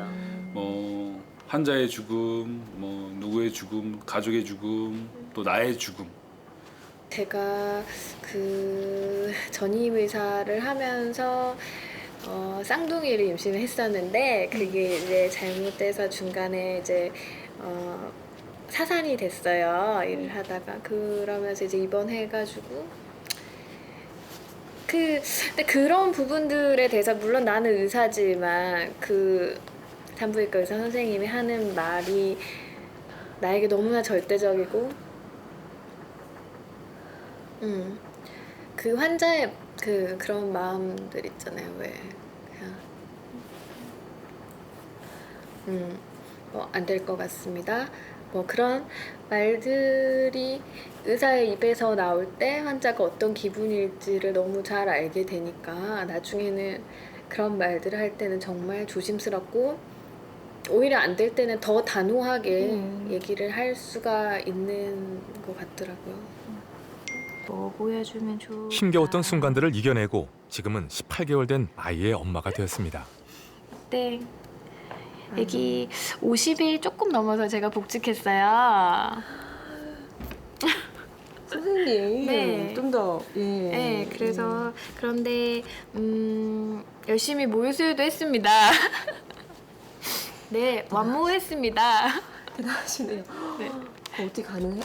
뭐 환자의 죽음, 뭐 누구의 죽음, 가족의 죽음, 또 나의 죽음. 제가 그 전임 의사를 하면서 쌍둥이를 임신을 했었는데 그게 이제 잘못돼서 중간에 이제 사산이 됐어요. 일을 하다가 그러면서 이제 입원해가지고 근데 그런 부분들에 대해서 물론 나는 의사지만 그 산부인과 의사 선생님이 하는 말이 나에게 너무나 절대적이고 그 환자의 그런 마음들 있잖아요. 왜 그냥 안 될 것 같습니다. 뭐 그런 말들이 의사의 입에서 나올 때 환자가 어떤 기분일지를 너무 잘 알게 되니까 나중에는 그런 말들을 할 때는 정말 조심스럽고 오히려 안 될 때는 더 단호하게 얘기를 할 수가 있는 것 같더라고요. 뭐 보여주면 좋을까? 힘겨웠던 순간들을 이겨내고 지금은 18개월 된 아이의 엄마가 되었습니다. 네. 애기 50일 조금 넘어서 제가 복직했어요. 선생님, 네. 좀 더 네, 그래서 그런데 열심히 모유수유도 했습니다. 네, 완모했습니다. 대단하시네요. 네. 어떻게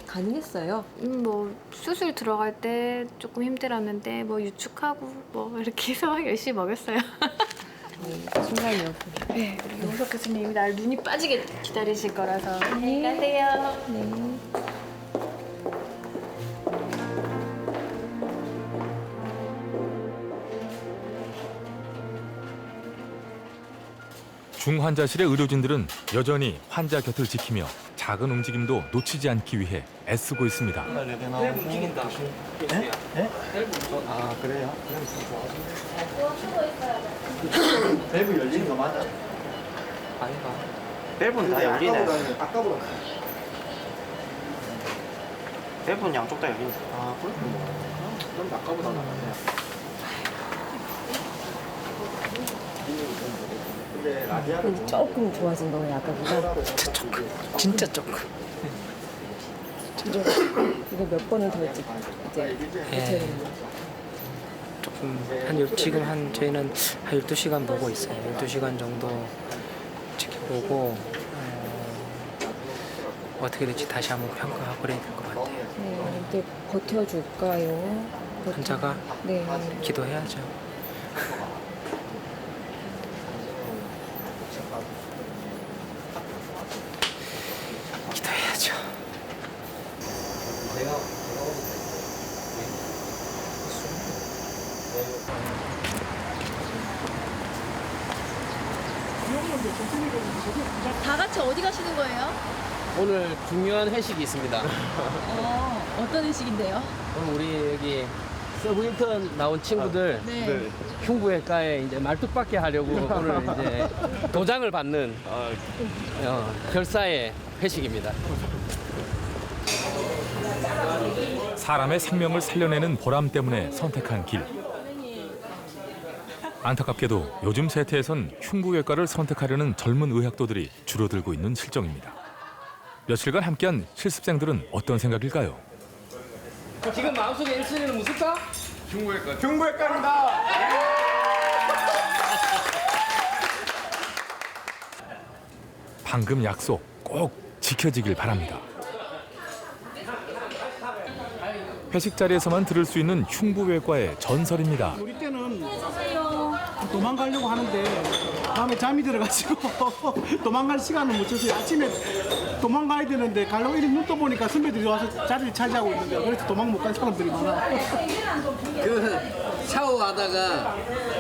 가능했어요? 뭐 수술 들어갈 때 조금 힘들었는데 뭐 유축하고 뭐 이렇게 해서 열심히 먹였어요. 순간이었군요. 네, 우리 용석 교수님이 날 눈이 빠지게 기다리실 거라서. 안녕히 가세요. 네. 중환자실의 의료진들은 여전히 환자 곁을 지키며 작은 움직임도 놓치지 않기 위해 애쓰고 있습니다. 밸브 움직인다. 네? 네? 아 그래요? 밸브 열리는 거 맞아? 아닌가? 밸브는 다 열리네. 아까보다. 밸브는 양쪽 다 열리네. 아 그렇구나. 그럼 아까보다 낫네. 조금 좋아진 거예요, 아까보다? 진짜 조금. 진짜 조금. 이거 몇 번을 더 이제 예. 조금 지금 저희는 한 12시간 보고 있어요. 12시간 정도 지켜보고 어떻게 될지 다시 한번 평가하고 그래야 될 것 같아요. 네, 이제 버텨줄까요? 환자가 네. 기도해야죠. 기도해야죠. 다 같이 어디 가시는 거예요? 오늘 중요한 회식이 있습니다. 어떤 회식인데요? 오늘 우리 여기 서브인턴 나온 친구들 네. 흉부외과에 이제 말뚝박기 하려고 오늘 이제 도장을 받는 결사의 회식입니다. 사람의 생명을 살려내는 보람 때문에 선택한 길. 안타깝게도 요즘 세태에선 흉부외과를 선택하려는 젊은 의학도들이 줄어들고 있는 실정입니다. 며칠간 함께한 실습생들은 어떤 생각일까요? 지금 마음속에 1순위는 무슨과? 흉부외과. 흉부외과입니다. 방금 약속 꼭 지켜지길 바랍니다. 회식 자리에서만 들을 수 있는 흉부외과의 전설입니다. 우리 때는 도망가려고 하는데 밤에 잠이 들어가지고 도망갈 시간을 못 줘서 아침에 도망가야 되는데 가려고 이렇게 눈 떠보니까 선배들이 와서 자리를 차지하고 있는데 그래서 도망 못 간 사람들이 많아. 그 샤워하다가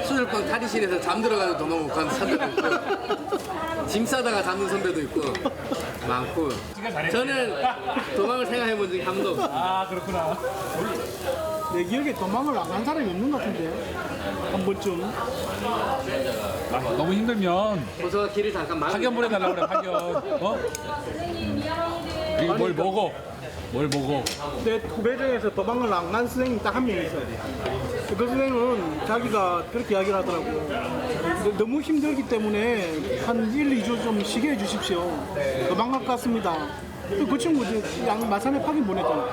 수술방 탈의실에서 잠들어가지고 도망 못 가는 선배도 있고 짐 싸다가 잠든 선배도 있고 많고 저는 도망을 생각해 본 적이 한 번도 없어요. 아 그렇구나. 내 기억에 도망을 안 간 사람이 없는 것 같은데 한 번쯤. 너무 힘들면 도서가 길을 잠깐 막 파견 보내달라고 그래, 파견. 어? 이거 뭘 먹어? 뭘 먹어? 내 후배 중에서 도망을 안 간 선생님이 딱 한 명 있어요. 그 선생님은 자기가 그렇게 이야기를 하더라고. 너무 힘들기 때문에 한 1, 2주 좀 쉬게 해주십시오. 도망갈 것 같습니다. 그 친구 이제 마산에 파견 보냈잖아.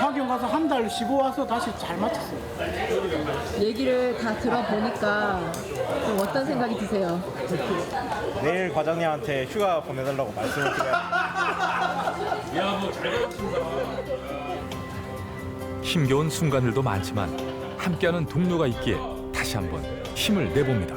파견 가서 한 달 쉬고 와서 다시 잘 마쳤어. 얘기를 다 들어보니까 좀 어떤 생각이 드세요? 내일 과장님한테 휴가 보내달라고 말씀을 드려요. 힘겨운 순간들도 많지만 함께하는 동료가 있기에 다시 한번 힘을 내봅니다.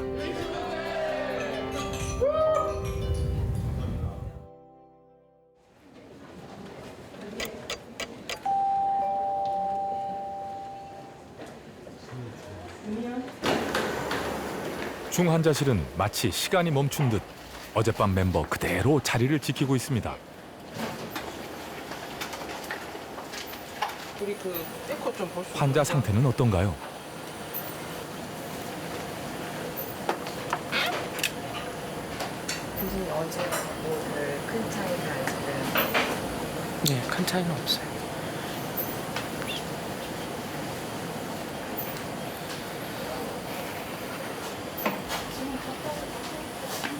중환자실은 마치 시간이 멈춘 듯 어젯밤 멤버 그대로 자리를 지키고 있습니다. 우리 그 에코 좀 볼 수 환자 상태는 어떤가요? 교수님 어제 뭐별 큰 차이는 아직은? 네, 큰 차이는 없어요.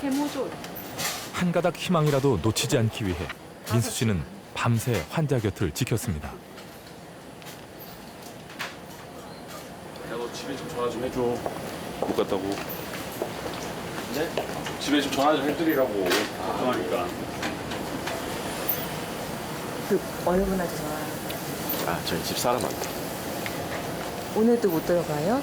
해모조. 한 가닥 희망이라도 놓치지 않기 위해 민수 씨는 밤새 환자 곁을 지켰습니다. 야, 너 집에 좀 전화 좀 해줘. 못 갔다고. 네? 집에 좀 전화 좀 해드리라고. 걱정하니까. 그 어느 분한테 전화? 아, 저희 집사람한테. 오늘도 못 들어가요?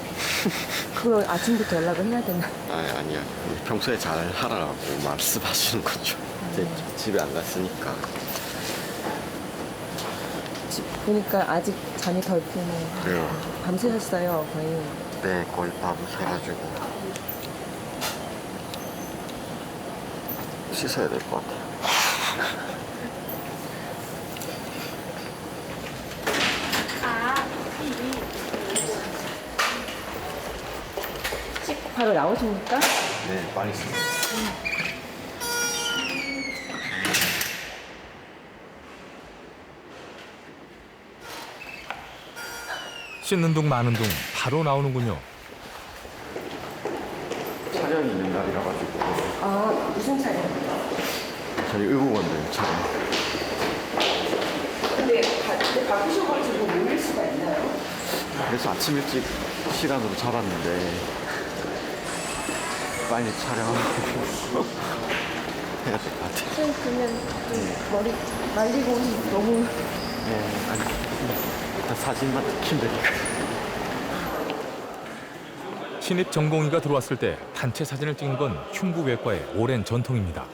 그거 아침부터 연락을 해야 되나? 아니야. 평소에 잘 하라고 말씀하시는 거죠. 이제 집에 안 갔으니까. 보니까 아직 잠이 덜 깨네. 그래요. 밤새셨어요, 거의. 네, 거의 밤새가지고 씻어야 될 것 같아요. 씻고 바로 나오십니까? 네, 많이 씻어요. 씻는 둥 마는 둥 바로 나오는군요. 촬영이 있는 날이라 가지고. 아, 무슨 차례? 저희 의무원들 촬영. 근데 바쁘셔가지고 모일 수가 있나요? 그래서 아침 일찍 시간으로 잡았는데 빨리 촬영하고 해야 될 것 같아요. 선생님 그러면 좀 머리 말리고 너무 네, 아니 일단 사진만 찍히면 되니까. 신입 전공의가 들어왔을 때 단체 사진을 찍는 건 흉부외과의 오랜 전통입니다.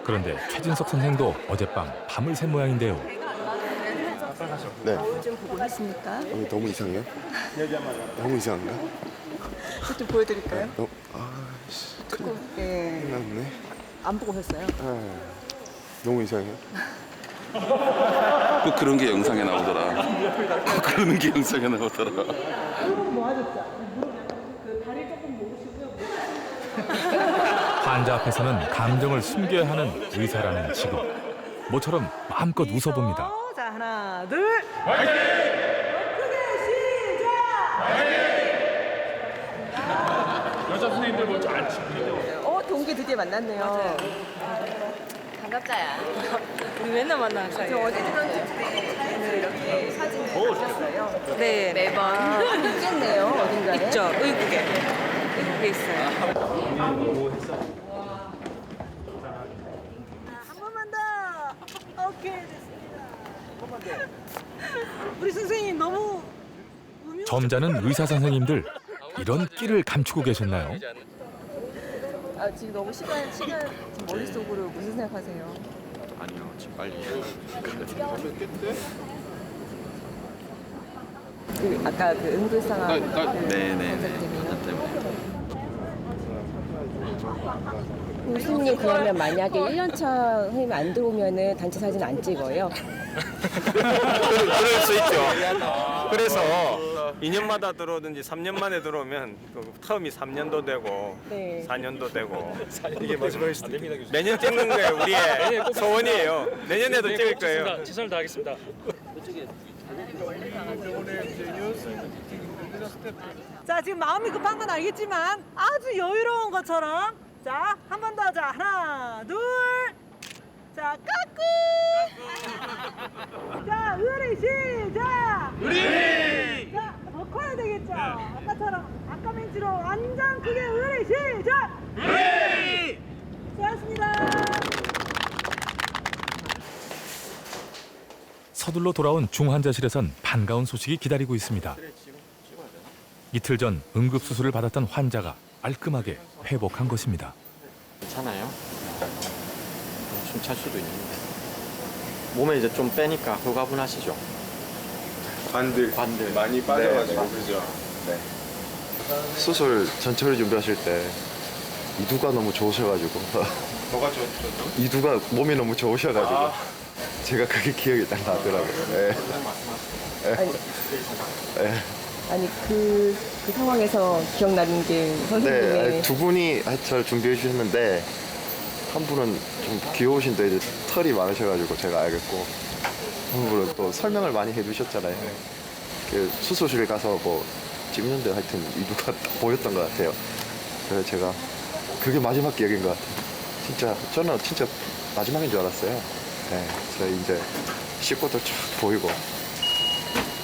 그런데 최진석 선생도 어젯밤 밤을 샌 모양인데요. 네. 좀 보고 있습니까? 너무 이상해요? 너무 이상한가? 좀 보여드릴까요? 아씨. 조금 끝났네. 안 보고 오셨어요? 너무 이상해. 꼭 그런 게 영상에 나오더라. 꼭 그런 게 영상에 나오더라. 뭐 하셨죠? 다리 조금 모르시고요. 환자 앞에서는 감정을 숨겨야 하는 의사라는 직업. 모처럼 마음껏 웃어봅니다. 자, 하나, 둘. 여자 선생님들 먼저 앉히고. 동기 드디어 만났네요. 반갑다야. 우리 맨날 만나는 저 사이야. 어제 들었을 때 이렇게 사진을 봤어요. 네, 매번 있겠네요, 어딘가에. 있죠. 의국에. 의국에 있어요. 한 번만 더. 오케이 됐습니다. 한 번만 더. 우리 선생님 너무 점잖은 의사 선생님들 이런 끼를 감추고 계셨나요? 지금 너무 시간 지금 머릿속으로 무슨 생각하세요? 아니요, 지금 빨리. 아까 그 응급상황 네네네. 교수님 그러면 만약에 1년차 선생님 안 들어오면은 단체 사진 안 찍어요? 그럴 수 있죠. 그래서 2년마다 들어오든지 3년 만에 들어오면 그 텀이 3년도 되고 네. 4년도 되고 이게 마지막일 수도 있습니다. 매년 찍는 거예요. 우리의 소원이에요. 내년에도 찍을 거예요. 최선을 다하겠습니다. 자 지금 마음이 급한 건 알겠지만 아주 여유로운 것처럼 자 한 번 더. 자 하나 둘. 자 까꿍. 자 의리 시작. 의리. 자 더 커야 되겠죠. 아까처럼 아까 멘트로 완전 크게 의리 시작. 의리. 수고하셨습니다. 서둘러 돌아온 중환자실에선 반가운 소식이 기다리고 있습니다. 이틀 전 응급수술을 받았던 환자가 깔끔하게 회복한 것입니다. 괜찮아요. 숨 찰 수도 있는데 몸에 이제 좀 빼니까 홀가분하시죠. 관들 많이 빠져가지고 그죠. 네. 수술 전철을 준비하실 때 이두가 너무 좋으셔가지고 뭐가 좋았죠? 이두가 몸이 너무 좋으셔가지고 제가 그게 기억이 딱 나더라고요. 네. 네. 아니 그 상황에서 기억나는 게 선생님의 네, 두 분이 저를 준비해 주셨는데 한 분은 좀 귀여우신데 이제 털이 많으셔가지고 제가 알겠고 한 분은 또 설명을 많이 해주셨잖아요. 그 수술실 가서 뭐 찍는데 하여튼 이두가 보였던 것 같아요. 그래서 제가 그게 마지막 기억인 것 같아요. 진짜 저는 진짜 마지막인 줄 알았어요. 네, 저희 이제 씻고도 쭉 보이고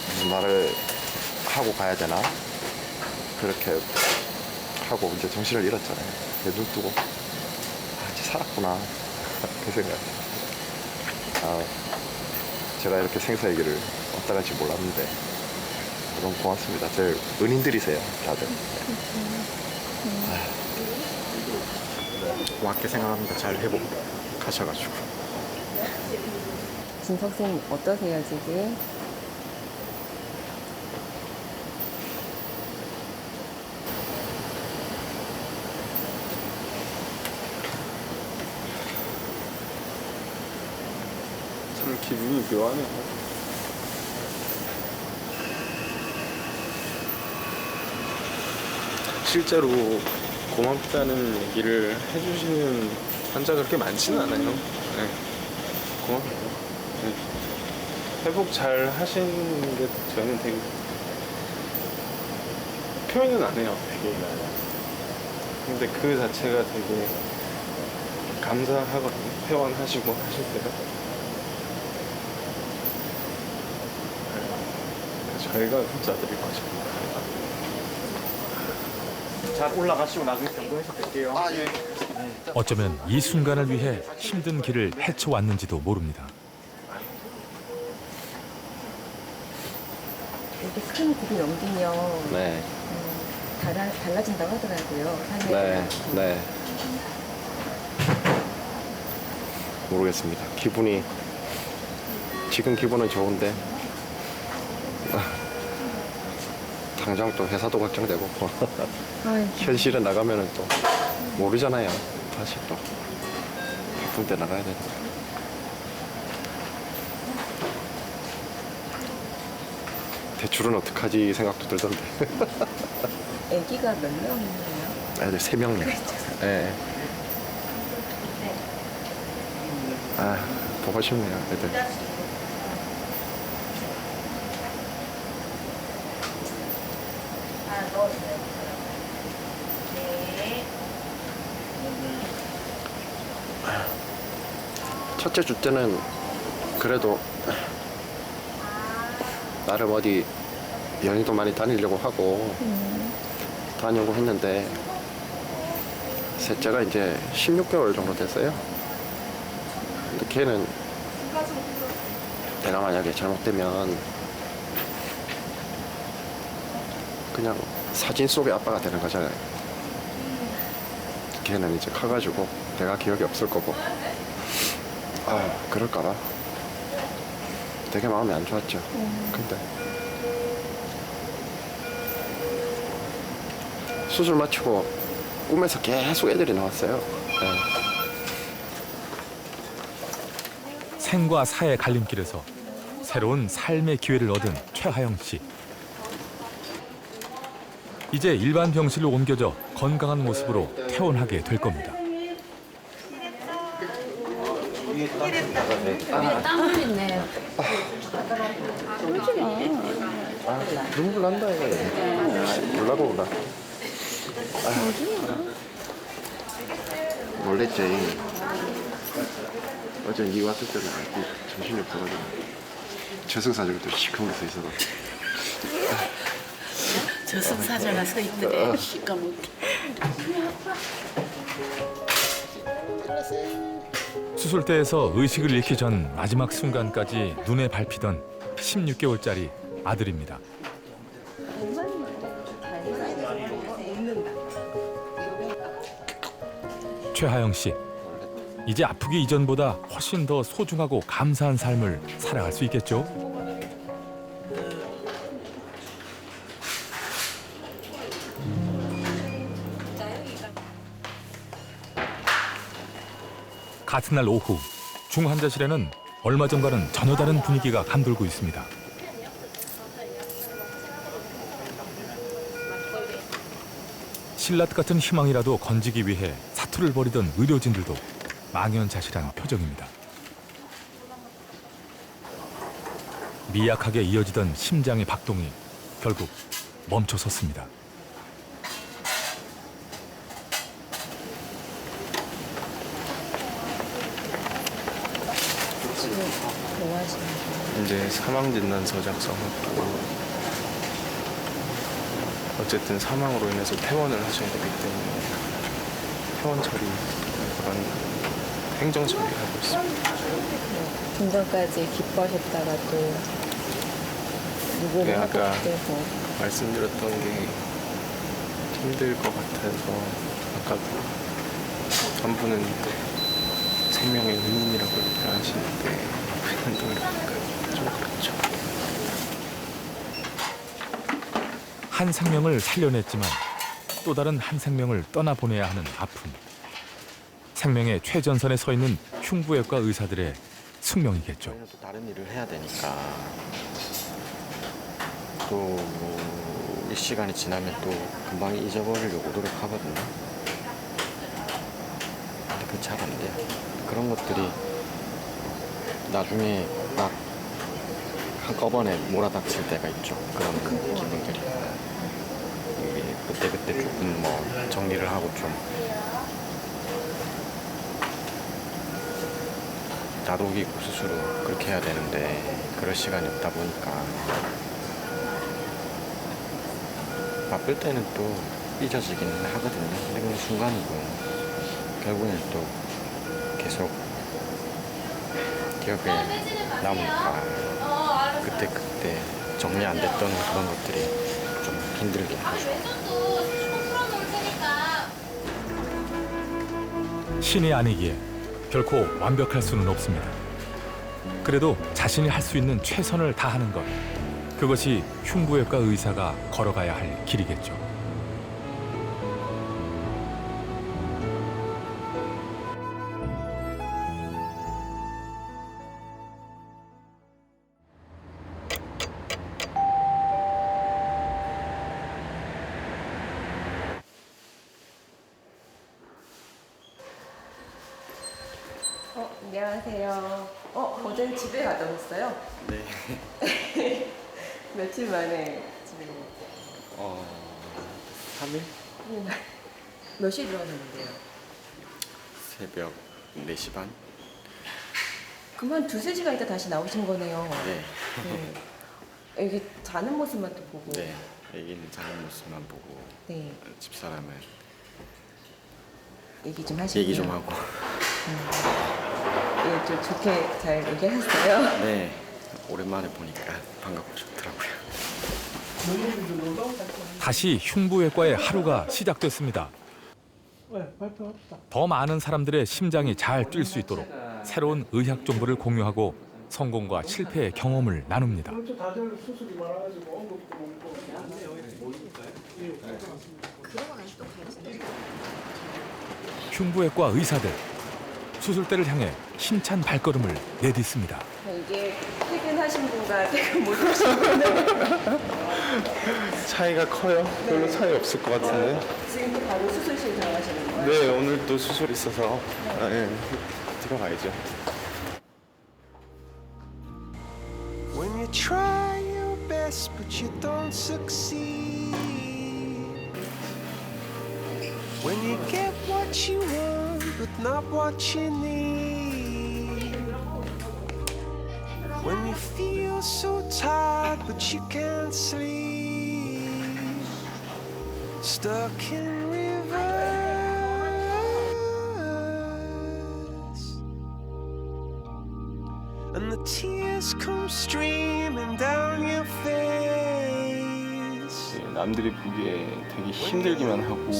무슨 말을 하고 가야 되나 그렇게 하고 이제 정신을 잃었잖아요. 눈 뜨고 이제 살았구나 그 생각. 제가 이렇게 생사의 길을 왔다 갈지 몰랐는데 너무 고맙습니다. 제 은인들이세요 다들. 고맙게 생각합니다. 잘 회복하셔가지고. 진 선생님 어떠세요 지금? 참 기분이 묘하네요. 실제로 고맙다는 얘기를 해주시는 환자가 그렇게 많지는 않아요. 네. 고맙네요. 네. 회복 잘 하시는 게 저는 되게 표현은 안 해요. 되게. 근데 그 자체가 되게 감사하거든요. 퇴원하시고 하실 때가. 저희가 후자들이 맞습니다. 잘 올라가시고 나중에 병동에서 뵐게요. 예. 어쩌면 이 순간을 위해 힘든 길을 헤쳐왔는지도 모릅니다. 이렇게 큰 길을 넘기면 네. 달라진다고 하더라고요. 네. 네. 모르겠습니다. 기분이 지금 기분은 좋은데 당장 또 회사도 걱정되고 아이고. 현실에 나가면은 또 모르잖아요. 다시 또 바쁜 때 나가야 되니까. 대출은 어떡하지 생각도 들던데. 아기가 몇 명이에요? 애들 3명네. 예. 아, 보고 싶네요, 애들. 첫째 주 때는 그래도 나름 어디 여행도 많이 다니려고 하고 다니려고 했는데 셋째가 이제 16개월 정도 됐어요. 근데 걔는 내가 만약에 잘못되면 그냥 사진 속의 아빠가 되는 거잖아요. 걔는 이제 커가지고 내가 기억이 없을 거고 아 그럴까봐 되게 마음이 안 좋았죠. 근데 수술 마치고 꿈에서 계속 애들이 나왔어요. 네. 생과 사의 갈림길에서 새로운 삶의 기회를 얻은 최하영 씨. 이제 일반 병실로 옮겨져 건강한 모습으로 퇴원하게 될 겁니다. 위에 땀 흘리네. 눈물 난다 이거. 몰라고 그러나. 놀랬지. 어제 니 왔을 때는 정신이 없어가지고 저승사자도 시커멓게 서 있어서. 저승사자가 서 있더래. 시꺼멓게. 수술대에서 의식을 잃기 전 마지막 순간까지 눈에 밟히던 16개월짜리 아들입니다. 최하영 씨, 이제 아프기 이전보다 훨씬 더 소중하고 감사한 삶을 살아갈 수 있겠죠? 같은 날 오후, 중환자실에는 얼마 전과는 전혀 다른 분위기가 감돌고 있습니다. 신라 같은 희망이라도 건지기 위해 사투를 벌이던 의료진들도 망연자실한 표정입니다. 미약하게 이어지던 심장의 박동이 결국 멈춰섰습니다. 이제 사망진단서 작성하고 어쨌든 사망으로 인해서 퇴원을 하셔야 되기 때문에 퇴원 처리 그런 행정 처리를 하고 있습니다. 좀 전까지 기뻐하셨다가 또 누구를 하고 아까 싶대서 말씀드렸던 게 힘들 것 같아서 아까 한 분은 생명의 은인이라고 얘기를 하시는데 좀 그렇죠. 한 생명을 살려냈지만 또 다른 한 생명을 떠나보내야 하는 아픔. 생명의 최전선에 서 있는 흉부외과 의사들의 숙명이겠죠. 저희는 또 다른 일을 해야 되니까 또 이 시간이 지나면 또 금방 잊어버리려고 노력하거든요. 근데 그게 잘 안 돼요. 그런 것들이 나중에 막 한꺼번에 몰아닥칠 때가 있죠. 그런 기분들이. 그때 조금 뭐 정리를 하고 좀 다독이고 스스로 그렇게 해야 되는데 그럴 시간이 없다 보니까 바쁠 때는 또 삐져지긴 하거든요. 근데 그건 순간이고 결국에는 또 계속 기억에 남으니까 그때 정리 안 됐던 그런 것들이 좀 힘들긴 하죠. 신이 아니기에 결코 완벽할 수는 없습니다. 그래도 자신이 할 수 있는 최선을 다하는 것, 그것이 흉부외과 의사가 걸어가야 할 길이겠죠. 안녕하세요. 어제 집에 갔다 오셨어요? 네. 며칠 만에 집에? 3일? 몇 시에 들어가셨는데요? 새벽 4시 반? 그만 두세 시간 있다 다시 나오신 거네요. 네. 애기 자는 모습만 또 보고. 네. 애기는 자는 모습만 보고 네. 집사람은 얘기 좀 하시고요. 얘기 좀 하고. 예, 좀 좋게 잘 얘기하셨어요? 네. 오랜만에 보니까 반갑고 좋더라고요. 다시 흉부외과의 하루가 시작됐습니다. 더 많은 사람들의 심장이 잘 뛸 수 있도록 새로운 의학 정보를 공유하고 성공과 실패의 경험을 나눕니다. 다들 수술이 많아가지고 언급도 많고. 흉부외과 의사들 수술대를 향해 힘찬 발걸음을 내딛습니다. 이게 퇴근하신 분과 퇴근 못 하신 분은 차이가 커요? 별로 차이 없을 것 같은데. 지금 또 바로 수술실 들어가시는 거예요? 네, 오늘 또 수술 있어서 들어가야죠. When you try your best but you don't succeed. When you get what you want but not what you need. When you feel so tired but you can't sleep. Stuck in reverse. And the tears come streaming down your face. 남들이 보기에 되게 힘들기만 하고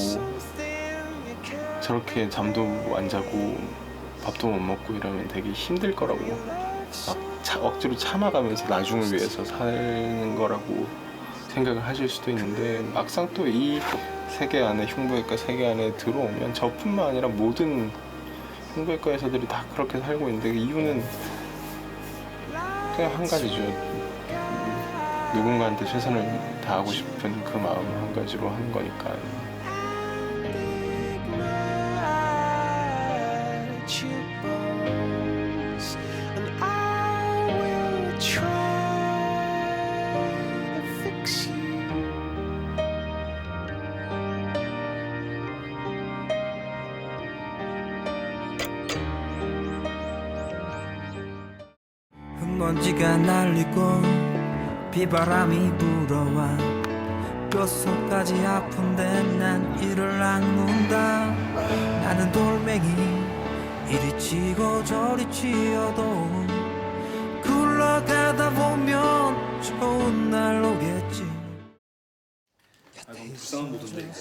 저렇게 잠도 안 자고 밥도 못 먹고 이러면 되게 힘들 거라고 막 억지로 참아가면서 나중을 위해서 사는 거라고 생각을 하실 수도 있는데 막상 또 이 세계 안에 흉부외과 세계 안에 들어오면 저뿐만 아니라 모든 흉부외과 의사들이 다 그렇게 살고 있는데 그 이유는 그냥 한 가지죠. 누군가한테 최선을 다하고 싶은 그 마음 한 가지로 하는 거니까. 흙먼지가 날리고 비바람이 불어와 뼛속까지 아픈데 난 이를 악문다. 나는 돌멩이 이리 치고 저리 치어도 굴러가다 보면 좋은 날 오겠지. 불쌍한 모습인데.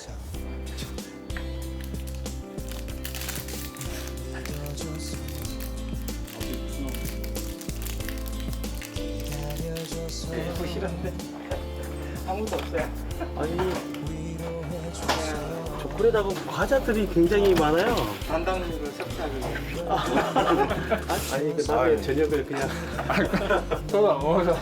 싫은데 아무도 없어요. 아니 초콜릿하고 과자들이 굉장히 많아요. 단당류를 섭취하기 위해. 아니 그 다음에 저녁을 그냥 저도 안 먹어서.